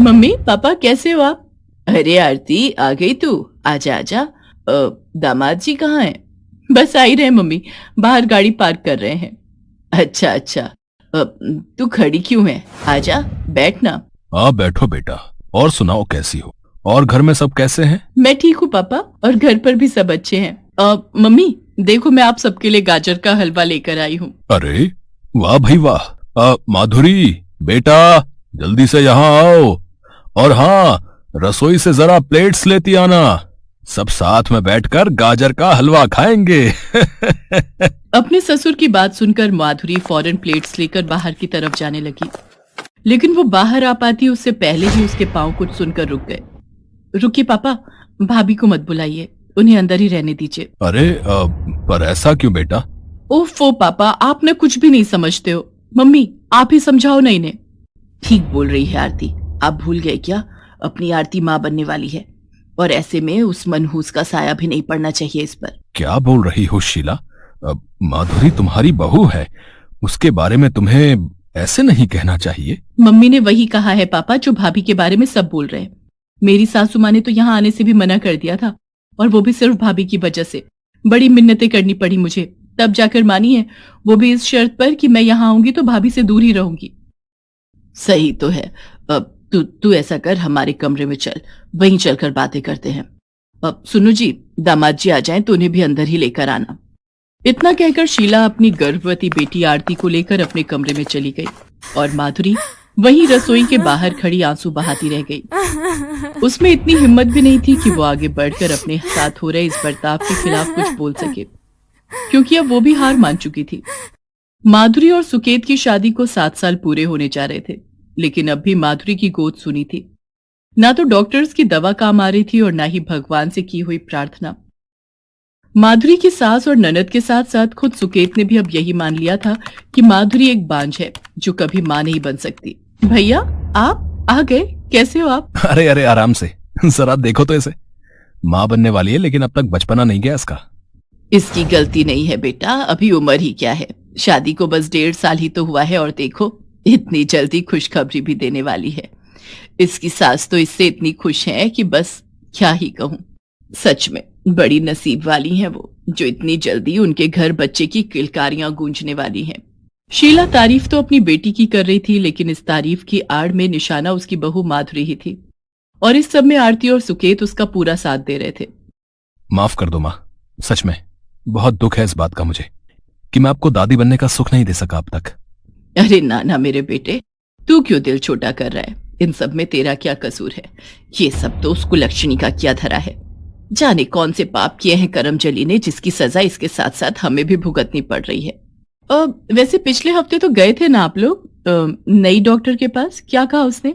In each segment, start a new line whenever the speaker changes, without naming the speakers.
Mummy papa कैसे हो आप? अरे आरती आ गई तू। आजा आजा। दामाद जी कहाँ हैं? बस आ ही रहे मम्मी, बाहर गाड़ी पार्क कर रहे हैं। अच्छा अच्छा। तू खड़ी क्यों है? आजा बैठ ना।
हाँ बैठो बेटा। और सुनाओ कैसी हो? और घर में सब कैसे हैं?
मैं ठीक हूँ पापा, और घर पर भी सब अच्छे हैं। मम्मी देखो, मैं आप सबके लिए गाजर का हलवा लेकर आई हूँ।
अरे वाह भाई वाह। माधुरी बेटा, जल्दी से यहाँ आओ। और हाँ, रसोई से जरा प्लेट्स लेती आना। सब साथ में बैठकर गाजर का हलवा खाएंगे।
अपने ससुर की बात सुनकर माधुरी फौरन प्लेट्स लेकर बाहर की तरफ जाने लगी, लेकिन वो बाहर आ पाती उससे पहले ही उसके पांव कुछ सुनकर रुक गए। रुकिए पापा, भाभी को मत बुलाइए, उन्हें अंदर ही रहने दीजिए।
अरे पर ऐसा क्यों बेटा?
ओफो पापा, आप ना कुछ भी नहीं समझते हो। मम्मी आप ही समझाओ ना इन्हें। ठीक बोल रही है आरती, आप भूल गए क्या? अपनी आरती माँ बनने वाली है, और ऐसे में उस मनहूस का साया भी नहीं पड़ना चाहिए इस पर।
क्या बोल रही हो शीला? माधुरी तुम्हारी बहू है, उसके बारे में तुम्हें ऐसे नहीं कहना चाहिए।
मम्मी ने वही कहा है पापा जो भाभी के बारे में सब बोल रहे हैं। मेरी सासू माँ ने तो यहाँ आने से भी मना कर दिया था, और वो भी सिर्फ भाभी की वजह से। बड़ी मिन्नतें करनी पड़ी मुझे, तब जाकर मानी है, वो भी इस शर्त पर कि मैं यहाँ आऊंगी तो भाभी से दूर ही रहूंगी। सही तो है। अब तू ऐसा कर, हमारे कमरे में चल, वहीं चलकर बातें करते हैं। अब सुनो जी, दामाद जी आ जाएं तो उन्हें भी अंदर ही लेकर आना। इतना कहकर शीला अपनी गर्भवती बेटी आरती को लेकर अपने कमरे में चली गई, और माधुरी वहीं रसोई के बाहर खड़ी आंसू बहाती रह गई। उसमें इतनी हिम्मत भी नहीं थी कि वो आगे बढ़कर अपने साथ हो रहे इस बर्ताव के खिलाफ कुछ बोल सके, क्योंकि अब वो भी हार मान चुकी थी। माधुरी और सुकेत की शादी को 7 साल पूरे होने जा रहे थे, लेकिन अब भी माधुरी की गोद सुनी थी। ना तो डॉक्टर्स की दवा काम आ रही थी और ना ही भगवान से की हुई प्रार्थना। माधुरी की सास और ननद के साथ साथ खुद सुकेत ने भी अब यही मान लिया था कि माधुरी एक बांझ है जो कभी मां नहीं बन सकती। भैया आप आ गए, कैसे हो आप?
अरे अरे आराम से, जरा देखो तो इसे। माँ बनने वाली है लेकिन अब तक बचपना नहीं गया इसका।
इसकी गलती नहीं है बेटा, अभी उम्र ही क्या है, शादी को बस 1.5 साल ही तो हुआ है, और देखो इतनी जल्दी खुशखबरी भी देने वाली है। इसकी सास तो इससे इतनी खुश है कि बस क्या ही कहूं। सच में बड़ी नसीब वाली हैं वो, जो इतनी जल्दी उनके घर बच्चे की किलकारियां गूंजने वाली हैं। शीला तारीफ तो अपनी बेटी की कर रही थी, लेकिन इस तारीफ की आड़ में निशाना उसकी बहू माधुरी ही थी, और इस सब में आरती और सुकेत उसका पूरा साथ दे रहे थे।
माफ कर दो माँ, सच में बहुत दुख है इस बात का मुझे कि मैं आपको दादी बनने का सुख नहीं दे सका अब तक।
अरे ना मेरे बेटे, तू क्यों दिल छोटा कर रहा है? इन सब में तेरा क्या कसूर है? ये सब तो उस कुलक्षणी का किया धरा है। जाने कौन से पाप किए हैं करमजली ने, जिसकी सजा इसके साथ साथ हमें भी भुगतनी पड़ रही है। वैसे पिछले हफ्ते तो गए थे ना आप लोग नई डॉक्टर के पास, क्या कहा उसने?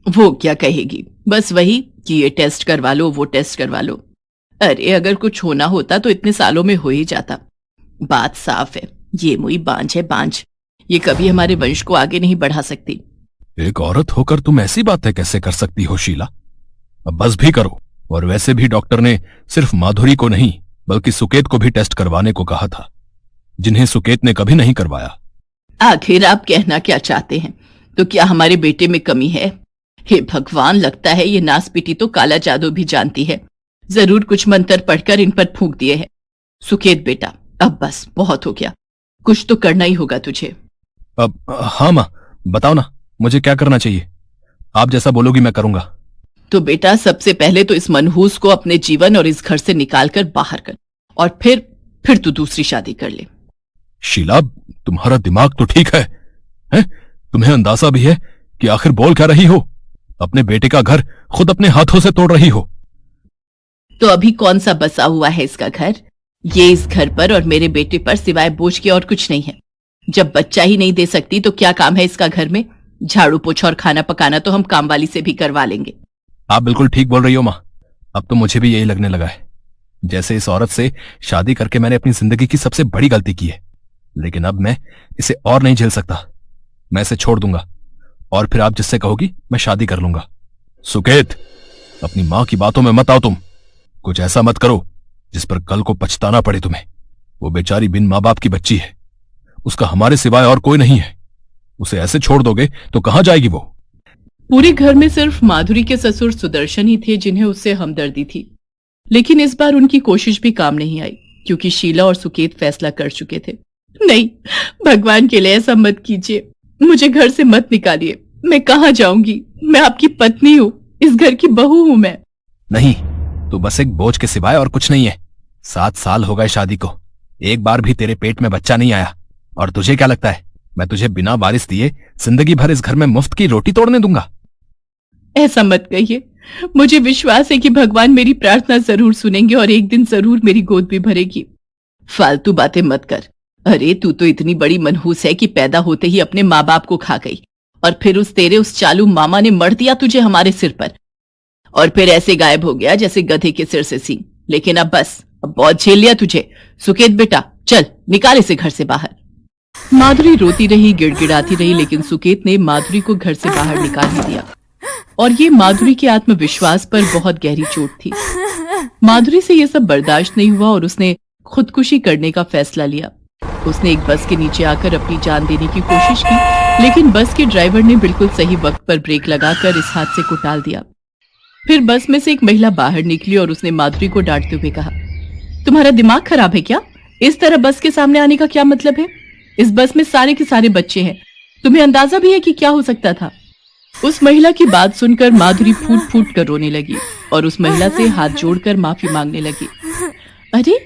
वो क्या कहेगी, बस वही कि ये टेस्ट करवा लो, वो टेस्ट करवा लो। अरे अगर कुछ होना होता तो इतने सालों में हो ही जाता। बात साफ है, ये मुई बांझ है बांझ, ये कभी हमारे वंश को आगे नहीं बढ़ा सकती।
एक औरत होकर तुम ऐसी बातें कैसे कर सकती हो शीला? अब बस भी करो। और वैसे भी डॉक्टर ने सिर्फ माधुरी को नहीं बल्कि सुकेत को भी टेस्ट करवाने को कहा था, जिन्हें सुकेत ने कभी नहीं करवाया।
आखिर आप कहना क्या चाहते हैं? तो क्या हमारे बेटे में कमी है? हे भगवान, लगता है ये नासपीटी तो काला जादू भी जानती है। जरूर कुछ मंत्र पढ़कर इन पर फूंक दिए हैं। सुकेत बेटा, अब बस बहुत हो गया, कुछ तो करना ही होगा तुझे।
अब हाँ माँ, बताओ ना मुझे क्या करना चाहिए। आप जैसा बोलोगी मैं करूंगा।
तो बेटा सबसे पहले तो इस मनहूस को अपने जीवन और इस घर से निकालकर बाहर कर, और फिर तू दूसरी शादी कर ले।
शीला, तुम्हारा दिमाग तो ठीक है, हैं? तुम्हें अंदाजा भी है कि आखिर बोल क्या रही हो? अपने बेटे का घर खुद अपने हाथों से तोड़ रही हो।
तो अभी कौन सा बसा हुआ है इसका घर? ये इस घर पर और मेरे बेटे पर सिवाय बोझ के और कुछ नहीं है। जब बच्चा ही नहीं दे सकती तो क्या काम है इसका घर में? झाड़ू पोछा और खाना पकाना तो हम काम वाली से भी करवा लेंगे।
आप बिल्कुल ठीक बोल रही हो माँ। अब तो मुझे भी यही लगने लगा है, जैसे इस औरत से शादी करके मैंने अपनी जिंदगी की सबसे बड़ी गलती की है। लेकिन अब मैं इसे और नहीं झेल सकता। मैं इसे छोड़ दूंगा और फिर आप जिससे कहोगी मैं शादी कर लूंगा। सुकेत, अपनी माँ की बातों में मत आओ तुम। कुछ ऐसा मत करो जिस पर कल को पछताना पड़े तुम्हें। वो बेचारी बिन माँ बाप की बच्ची है, उसका हमारे सिवाय और कोई नहीं है। उसे ऐसे छोड़ दोगे तो कहां जाएगी वो?
पूरे घर में सिर्फ माधुरी के ससुर सुदर्शन ही थे जिन्हें उससे हमदर्दी थी। लेकिन इस बार उनकी कोशिश भी काम नहीं आई, क्योंकि शीला और सुकेत फैसला कर चुके थे। नहीं, भगवान के लिए ऐसा मत कीजिए, मुझे घर से मत निकालिए। मैं कहाँ जाऊंगी? मैं आपकी पत्नी हूँ, इस घर की बहू हूँ मैं।
नहीं, तू बस एक बोझ के सिवाय और कुछ नहीं है। 7 साल हो गए शादी को, एक बार भी तेरे पेट में बच्चा नहीं आया। और तुझे क्या लगता है मैं तुझे बिना वारिस दिए जिंदगी भर इस घर में मुफ्त की रोटी तोड़ने दूंगा?
ऐसा मत कहिए, मुझे विश्वास है कि भगवान मेरी प्रार्थना जरूर सुनेंगे और एक दिन जरूर मेरी गोद भी भरेगी। फालतू बातें मत कर। अरे तू तो इतनी बड़ी मनहूस है कि पैदा होते ही अपने माँ बाप को खा गई, और फिर उस चालू मामा ने मर दिया तुझे हमारे सिर पर, और फिर ऐसे गायब हो गया जैसे गधे के सिर से सींग। लेकिन अब बस, अब बहुत झेल लिया तुझे। सुकेत बेटा, चल निकाल इसे घर से बाहर। माधुरी रोती रही, गिड़गिड़ाती रही, लेकिन सुकेत ने माधुरी को घर से बाहर निकाल ही दिया। और ये माधुरी के आत्मविश्वास पर बहुत गहरी चोट थी। माधुरी से यह सब बर्दाश्त नहीं हुआ और उसने खुदकुशी करने का फैसला लिया। उसने एक बस के नीचे आकर अपनी जान देने की कोशिश की, लेकिन बस के ड्राइवर ने बिल्कुल सही वक्त पर ब्रेक लगाकर इस हादसे को टाल दिया। फिर बस में से एक महिला बाहर निकली और उसने माधुरी को डांटते हुए कहा, तुम्हारा दिमाग खराब है क्या? इस तरह बस के सामने आने का क्या मतलब है? इस बस में सारे के सारे बच्चे हैं, तुम्हें अंदाजा भी है कि क्या हो सकता था? उस महिला की बात सुनकर माधुरी फूट फूट कर रोने लगी और उस महिला से हाथ जोड़कर माफी मांगने लगी। अरे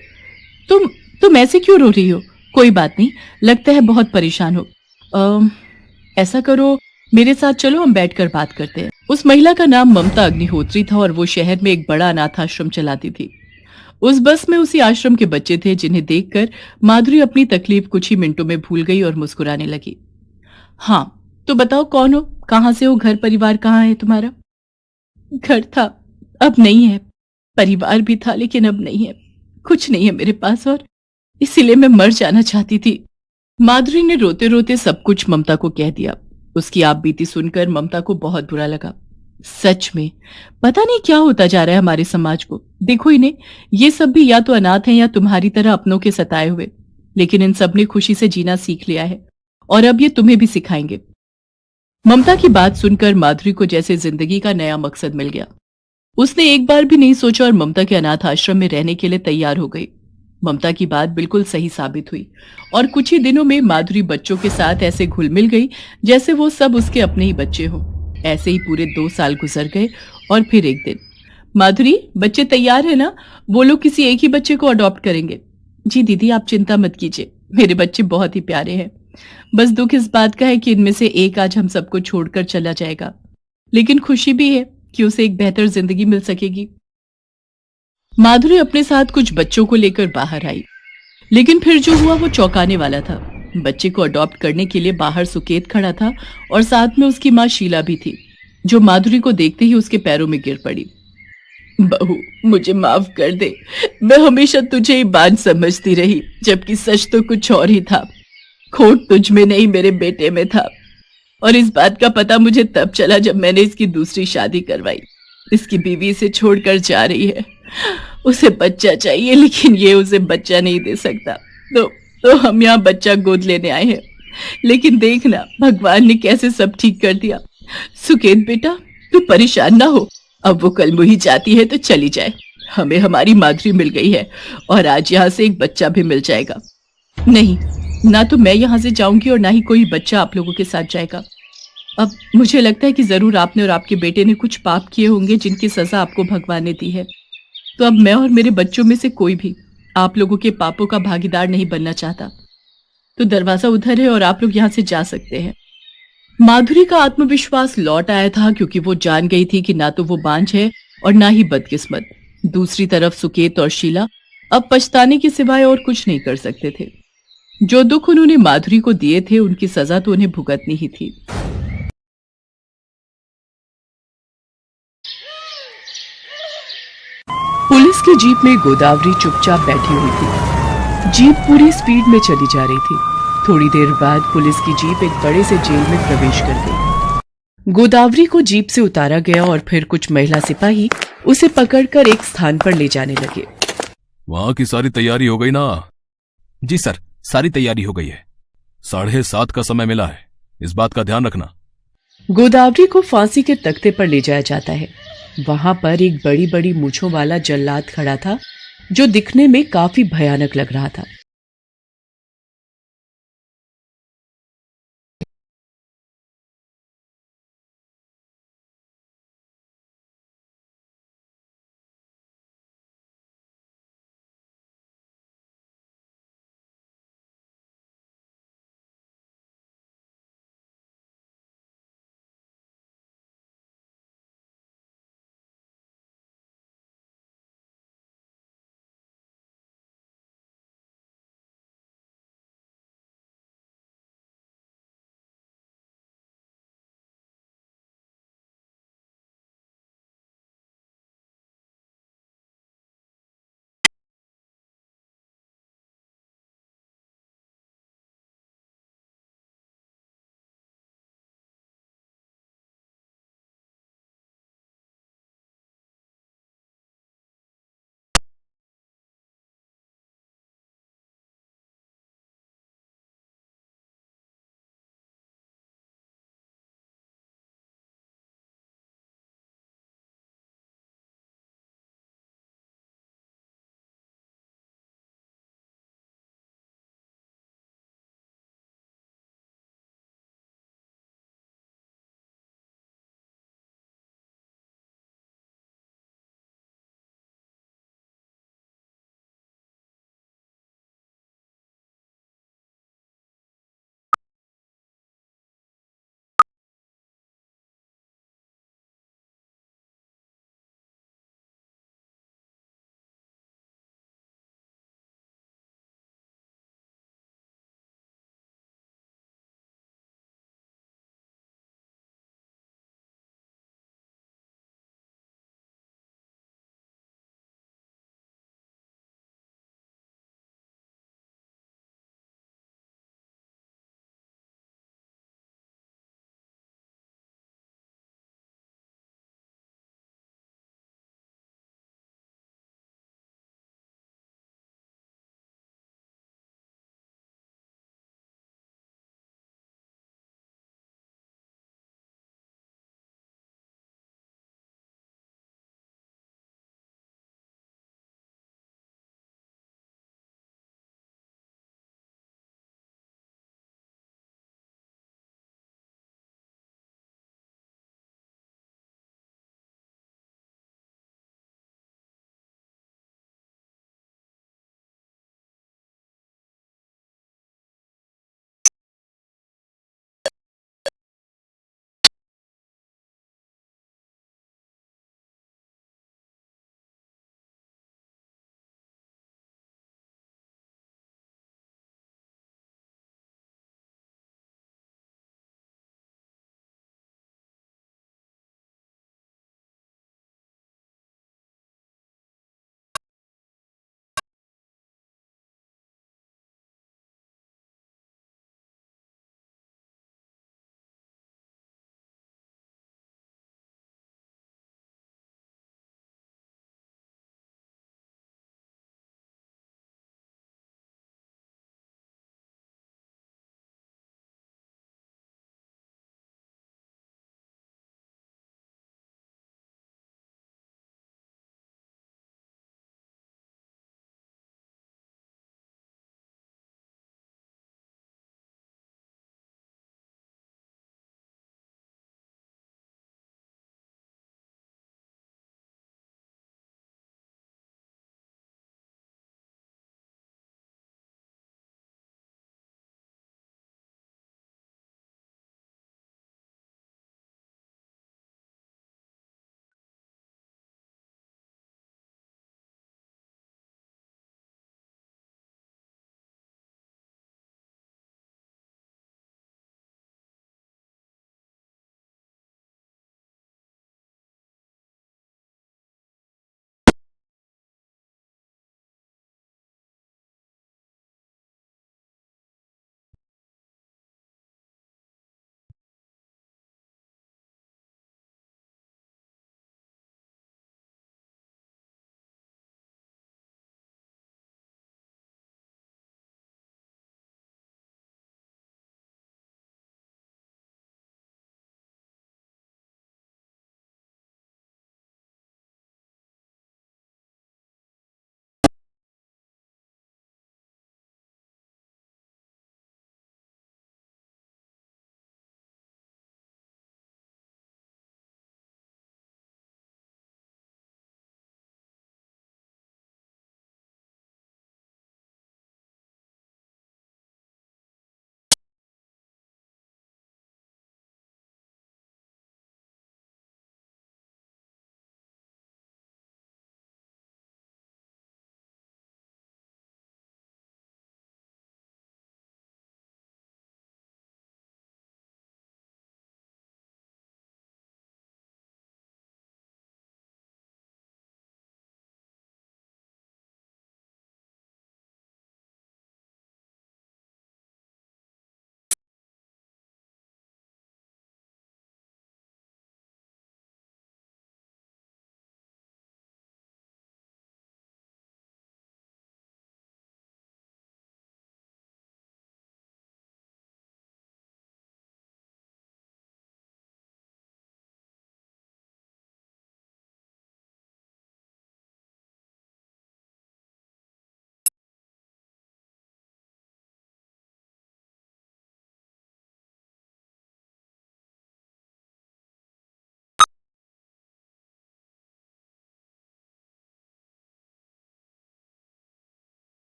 तुम ऐसे क्यों रो रही हो? कोई बात नहीं, लगता है बहुत परेशान हो। ऐसा करो, मेरे साथ चलो, हम बैठकर बात करते हैं। उस महिला का नाम ममता अग्निहोत्री था और वो शहर में एक बड़ा अनाथ आश्रम चलाती थी। उस बस में उसी आश्रम के बच्चे थे जिन्हें देखकर माधुरी अपनी तकलीफ कुछ ही मिनटों में भूल गई और मुस्कुराने लगी। हाँ, तो बताओ कौन हो, कहां से हो, घर परिवार कहाँ है तुम्हारा? घर था, अब नहीं है। परिवार भी था, लेकिन अब नहीं है। कुछ नहीं है मेरे पास, और इसीलिए मैं मर जाना चाहती थी। माधुरी ने रोते रोते सब कुछ ममता को कह दिया। उसकी आप बीती सुनकर ममता को बहुत बुरा लगा। सच में पता नहीं क्या होता जा रहा है हमारे समाज को। देखो इन्हें, ये सब भी या तो अनाथ हैं या तुम्हारी तरह अपनों के सताए हुए, लेकिन इन सब ने खुशी से जीना सीख लिया है और अब ये तुम्हें भी सिखाएंगे। ममता की बात सुनकर माधुरी को जैसे जिंदगी का नया मकसद मिल गया। उसने एक बार भी नहीं सोचा और ममता के अनाथ आश्रम में रहने के लिए तैयार हो गई। ममता की बात बिल्कुल सही साबित हुई और कुछ ही दिनों में माधुरी बच्चों के साथ ऐसे घुल मिल गई जैसे वो सब उसके अपने ही बच्चे हों। ऐसे ही पूरे 2 साल गुजर गए और फिर एक दिन, माधुरी बच्चे तैयार है ना? वो लोग किसी एक ही बच्चे को अडॉप्ट करेंगे। जी दीदी, आप चिंता मत कीजिए, मेरे बच्चे बहुत ही प्यारे हैं। बस दुख इस बात का है कि इनमें से एक आज हम सबको छोड़कर चला जाएगा, लेकिन खुशी भी है कि उसे एक बेहतर जिंदगी मिल सकेगी। माधुरी अपने साथ कुछ बच्चों को लेकर बाहर आई, लेकिन फिर जो हुआ वो चौंकाने वाला था। बच्चे को अडॉप्ट करने के लिए बाहर सुकेत खड़ा था और साथ में उसकी माँ शीला भी थी, जो माधुरी को देखते ही उसके पैरों में गिर पड़ी। बहू, मुझे माफ कर दे, मैं हमेशा तुझे ही बांझ समझती रही, जबकि सच तो कुछ और ही था। खोट तुझ में नहीं, मेरे बेटे में था। और इस बात का पता मुझे तब चला जब मैंने इसकी दूसरी शादी करवाई। इसकी बीवी इसे छोड़कर जा रही है, उसे बच्चा चाहिए, लेकिन ये उसे बच्चा नहीं दे सकता। तो हम यहाँ बच्चा गोद लेने आए हैं। लेकिन देखना, भगवान ने कैसे सब ठीक कर दिया। सुकेत बेटा, तू परेशान ना हो, अब वो कल मुही जाती है तो चली जाए। हमें हमारी माधुरी मिल गई है और आज यहाँ से एक बच्चा भी मिल जाएगा। नहीं, ना तो मैं यहाँ से जाऊंगी और ना ही कोई बच्चा आप लोगों के साथ जाएगा। अब मुझे लगता है कि जरूर आपने और आपके बेटे ने कुछ पाप किए होंगे जिनकी सजा आपको भगवान ने दी है। तो अब मैं और मेरे बच्चों में से कोई भी आप लोगों के पापों का भागीदार नहीं बनना चाहता। तो दरवाजा उधर है और आप लोग यहाँ से जा सकते हैं। माधुरी का आत्मविश्वास लौट आया था, क्योंकि वो जान गई थी कि ना तो वो बांझ है और ना ही बदकिस्मत। दूसरी तरफ सुकेत और शीला अब पछताने के सिवाय और कुछ नहीं कर सकते थे। जो दुख उन्होंने माधुरी को दिए थे, उनकी सजा तो उन्हें भुगतनी ही थी। पुलिस की जीप में गोदावरी चुपचाप बैठी हुई थी। जीप पूरी स्पीड में चली जा रही थी। थोड़ी देर बाद पुलिस की जीप एक बड़े से जेल में प्रवेश कर गई। गोदावरी को जीप से उतारा गया और फिर कुछ महिला सिपाही उसे पकड़कर एक स्थान पर ले जाने लगे।
वहां की सारी तैयारी हो गई ना? जी सर, सारी तैयारी हो गई है। 7:30 का समय मिला है, इस बात का ध्यान रखना।
गोदावरी को फांसी के तख्ते पर ले जाया जाता है। वहां पर एक बड़ी बड़ी मूंछों वाला जल्लाद खड़ा था जो दिखने में काफी भयानक लग रहा था।